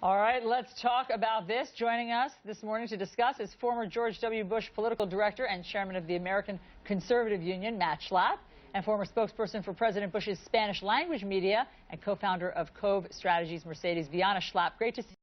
All right, let's talk about this. Joining us this morning to discuss is former George W. Bush political director and chairman of the American Conservative Union, Matt Schlapp, and former spokesperson for President Bush's Spanish language media and co-founder of Cove Strategies, Mercedes Viana. Schlapp, great to see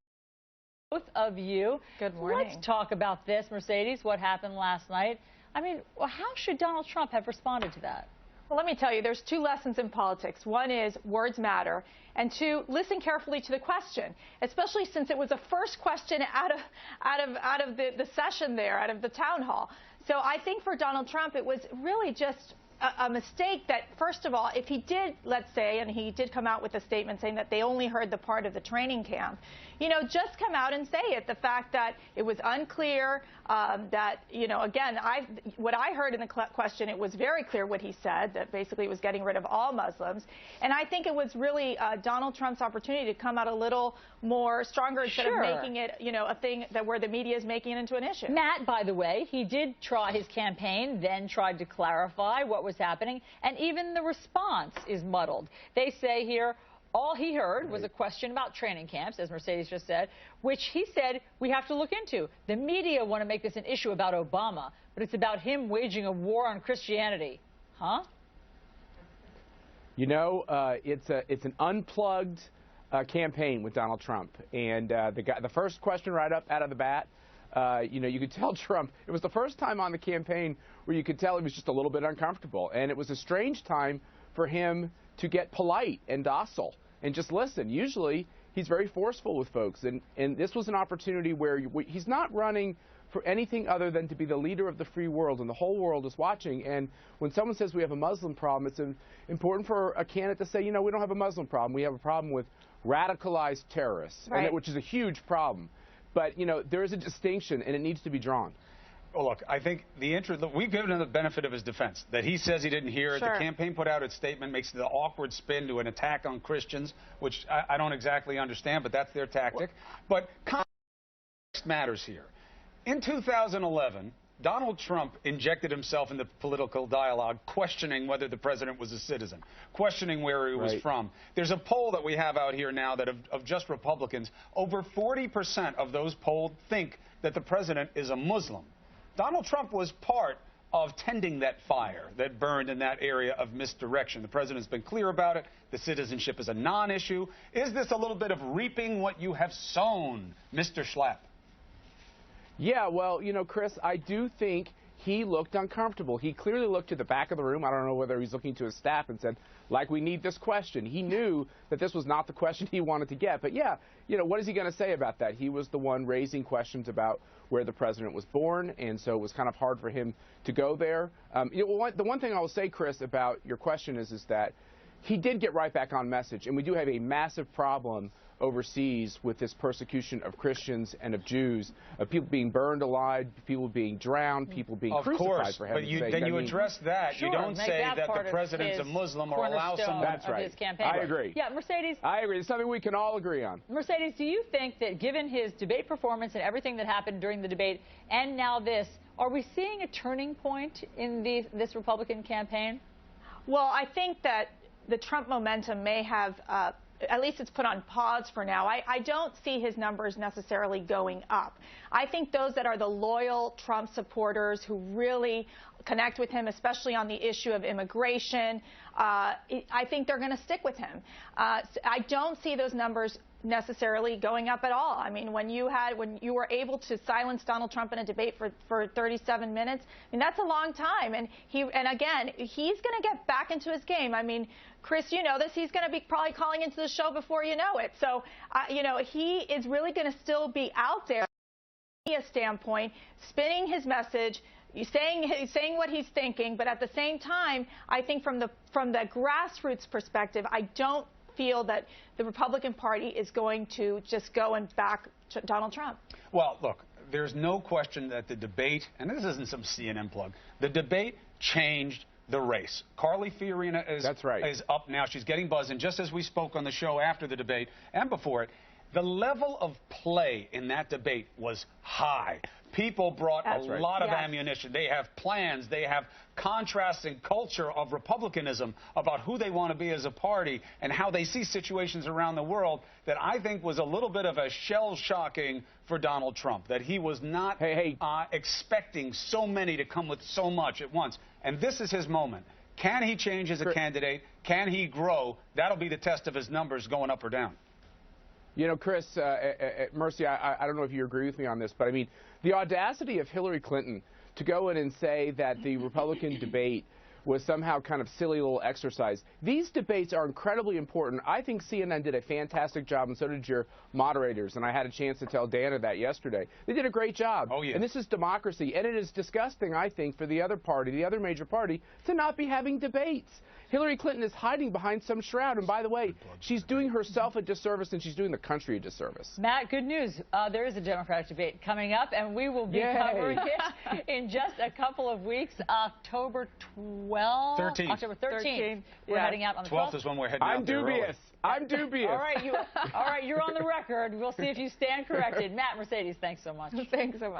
both of you. Good morning. Let's talk about this, Mercedes, what happened last night. I mean, how should Donald Trump have responded to that? Well, let me tell you, there's two lessons in politics. One is words matter, and two, listen carefully to the question, especially since it was the first question out of the session there, out of the town hall. So I think for Donald Trump, it was really just a mistake that, first of all, if he did, let's say, and he did come out with a statement saying that they only heard the part of the training camp, you know, just come out and say it. The fact that it was unclear, that, you know, again, what I heard in the question, it was very clear what he said, that basically it was getting rid of all Muslims. And I think it was really Donald Trump's opportunity to come out a little more stronger instead of making it, you know, a thing that where the media is making it into an issue. Matt, by the way, he did try his campaign, then tried to clarify what was happening, and even the response is muddled. They say here, all he heard was a question about training camps, as Mercedes just said, which he said we have to look into. The media want to make this an issue about Obama, but it's about him waging a war on Christianity. Huh? You know, it's an unplugged campaign with Donald Trump, and the first question right up out of the bat, you know, you could tell Trump, it was the first time on the campaign where you could tell he was just a little bit uncomfortable, and it was a strange time for him to get polite and docile and just listen. Usually he's very forceful with folks, and this was an opportunity where he's not running for anything other than to be the leader of the free world, and the whole world is watching. And when someone says we have a Muslim problem, it's important for a candidate to say, you know, we don't have a Muslim problem. We have a problem with radicalized terrorists, right, which is a huge problem. But, you know, there is a distinction, and it needs to be drawn. Well, look, I think we've given him the benefit of his defense, that he says he didn't hear it. Sure. The campaign put out its statement, makes the awkward spin to an attack on Christians, which I don't exactly understand, but that's their tactic. But context matters here. In 2011, Donald Trump injected himself into political dialogue, questioning whether the president was a citizen, questioning where he was from. There's a poll that we have out here now that of just Republicans, over 40% of those polled think that the president is a Muslim. Donald Trump was part of tending that fire that burned in that area of misdirection. The president's been clear about it. The citizenship is a non-issue. Is this a little bit of reaping what you have sown, Mr. Schlapp? Yeah, well, you know, Chris, I do think he looked uncomfortable. He clearly looked to the back of the room. I don't know whether he's looking to his staff and said, like, we need this question. He knew that this was not the question he wanted to get. But, yeah, you know, what is he going to say about that? He was the one raising questions about where the president was born, and so it was kind of hard for him to go there. You know, the one thing I will say, Chris, about your question is that he did get right back on message, and we do have a massive problem overseas with this persecution of Christians and of Jews, of people being burned alive, people being drowned, people being crucified for heaven's sake. But then you address that. Sure, you don't say that the president's a Muslim or allow someone. That's right. His campaign. I agree. Yeah, Mercedes. I agree. It's something we can all agree on. Mercedes, do you think that given his debate performance and everything that happened during the debate and now this, are we seeing a turning point in this Republican campaign? Well, I think that the Trump momentum may have at least it's put on pause for now. I don't see his numbers necessarily going up. I think those that are the loyal Trump supporters who really connect with him, especially on the issue of immigration, I think they're going to stick with him. I don't see those numbers necessarily going up at all. I mean, when you were able to silence Donald Trump in a debate for 37 minutes, I mean, that's a long time. And again, he's going to get back into his game. I mean, Chris, you know this. He's going to be probably calling into the show before you know it. So, you know, he is really going to still be out there from a standpoint, spinning his message, saying what he's thinking. But at the same time, I think from the grassroots perspective, I don't feel that the Republican Party is going to just go and back Donald Trump. Well, look, there's no question that the debate, and this isn't some CNN plug, the debate changed the race. Carly Fiorina is up now. She's getting buzz. And just as we spoke on the show after the debate and before it, The level of play in that debate was high. People brought a lot of ammunition. They have plans. They have contrasting culture of republicanism about who they want to be as a party and how they see situations around the world that I think was a little bit of a shell-shocking for Donald Trump, that he was not expecting so many to come with so much at once. And this is his moment. Can he change as a candidate? Can he grow? That'll be the test of his numbers going up or down. You know, Chris, Mercy, I don't know if you agree with me on this, but I mean, the audacity of Hillary Clinton to go in and say that the Republican debate was somehow kind of silly little exercise. These debates are incredibly important. I think CNN did a fantastic job, and so did your moderators, and I had a chance to tell Dana that yesterday. They did a great job. Oh, yeah. And this is democracy, and it is disgusting, I think, for the other party, the other major party, to not be having debates. Hillary Clinton is hiding behind some shroud, and by the way, she's doing herself a disservice, and she's doing the country a disservice. Matt, good news. There is a Democratic debate coming up, and we will be covering it in just a couple of weeks. October 12th? 13th. October 13th. We're heading out on the 12th is when we're heading out there early. I'm dubious. All right, you're on the record. We'll see if you stand corrected. Matt, Mercedes, thanks so much. Thanks so much.